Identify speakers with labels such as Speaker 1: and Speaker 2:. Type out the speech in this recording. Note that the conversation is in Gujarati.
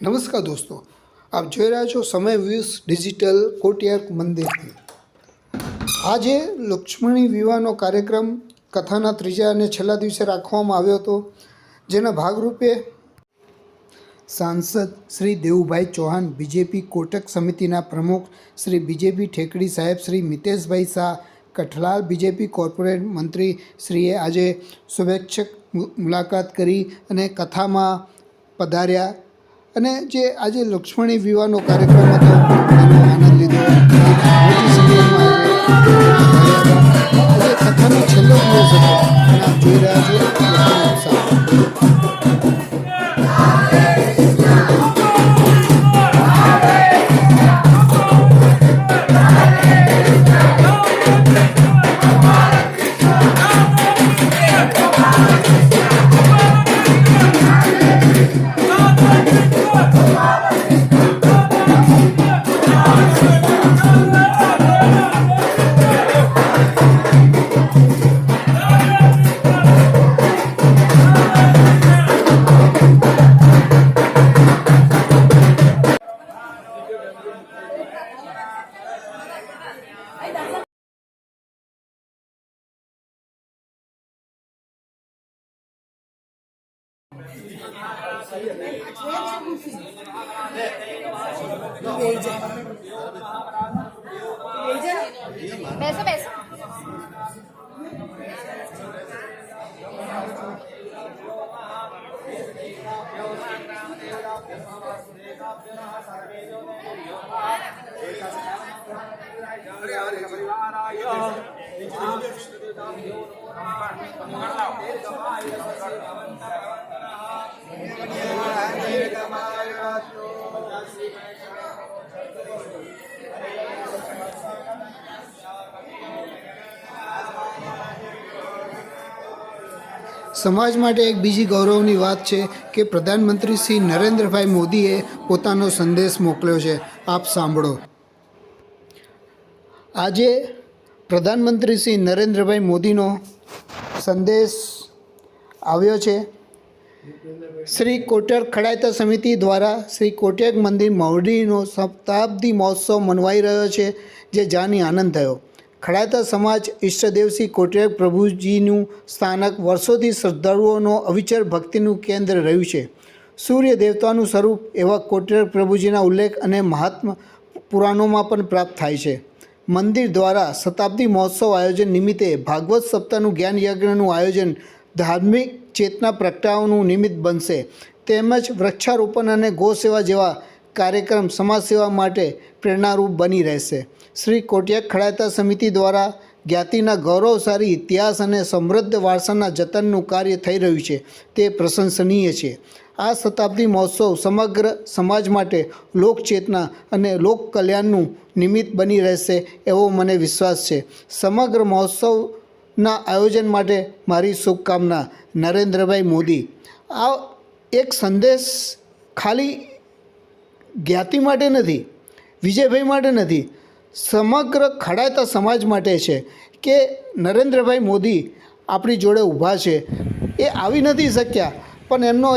Speaker 1: નમસ્કાર દોસ્તો, આપ જોઈ રહ્યા છો સમય વ્યૂઝ ડિજિટલ કોટિયાર મંદિરથી। આજે લક્ષ્મણી વિવાહનો કાર્યક્રમ કથાના ત્રીજા અને છેલ્લા દિવસે રાખવામાં આવ્યો હતો, જેના ભાગરૂપે સાંસદ શ્રી દેવુભાઈ ચૌહાણ, બીજેપી કોટક સમિતિના પ્રમુખ શ્રી બીજેપી ઠેકડી સાહેબ, શ્રી મિતેશભાઈ શાહ, કઠલાલ બીજેપી કોર્પોરેટ મંત્રી શ્રીએ આજે શુભેચ્છક મુલાકાત કરી અને કથામાં પધાર્યા અને જે આજે લક્ષ્મણી વિવાહનો કાર્યક્રમ હતો તેનો આનંદ લીધો। મોટી સંખ્યામાં આજે કથાનો છેલ્લો દિવસ હતો અને આપ જોઈ રહ્યા છો લોકોનો ઉત્સાહ।
Speaker 2: બેસો બેસો।
Speaker 1: સમાજ માટે એક બીજી ગૌરવની વાત છે કે પ્રધાનમંત્રી શ્રી નરેન્દ્રભાઈ મોદીએ પોતાનો સંદેશ મોકલ્યો છે, આપ સાંભળો। આજે પ્રધાનમંત્રી શ્રી નરેન્દ્રભાઈ મોદીનો સંદેશ આવ્યો છે। શ્રી કોટક ખડાયતા સમિતિ દ્વારા શ્રી કોટક મંદિર મહુડીનો શતાબ્દી મહોત્સવ મનાવાઈ રહ્યો છે, જે જાણી આનંદ થયો। ખડાયતા સમાજ ઈષ્ટદેવ શ્રી કોટક પ્રભુજીનું સ્થાનક વર્ષોથી શ્રદ્ધાળુઓનો અવિચર ભક્તિનું કેન્દ્ર રહ્યું છે। સૂર્ય દેવતાનું સ્વરૂપ એવા કોટક પ્રભુજીના ઉલ્લેખ અને મહાત્મા પુરાણોમાં પણ પ્રાપ્ત થાય છે। મંદિર દ્વારા શતાબ્દી મહોત્સવ આયોજન નિમિત્તે ભાગવત સપ્તાહનું જ્ઞાન યજ્ઞનું આયોજન ધાર્મિક ચેતના પ્રગટાવવાનું નિમિત્ત બનશે, તેમજ વૃક્ષારોપણ અને ગૌ સેવા જેવા કાર્યક્રમ સમાજ સેવા માટે પ્રેરણારૂપ બની રહેશે। શ્રી કોટક ખડાયતા સમિતિ દ્વારા જ્ઞાતિના ગૌરવશાળી ઇતિહાસ અને સમૃદ્ધ વારસાના જતનનું કાર્ય થઈ રહ્યું છે, તે પ્રશંસનીય છે। આ શતાબ્દી મહોત્સવ સમગ્ર સમાજ માટે લોકચેતના અને લોક કલ્યાણનું નિમિત્ત બની રહેશે એવો મને વિશ્વાસ છે। સમગ્ર મહોત્સવના આયોજન માટે મારી શુભકામના। નરેન્દ્રભાઈ મોદી। આ એક સંદેશ ખાલી જ્ઞાતિ માટે નથી, વિજયભાઈ માટે નથી, સમગ્ર ખડાયતા સમાજ માટે છે કે નરેન્દ્રભાઈ મોદી આપણી જોડે ઊભા છે। એ આવી નથી શક્યા, પણ એમનો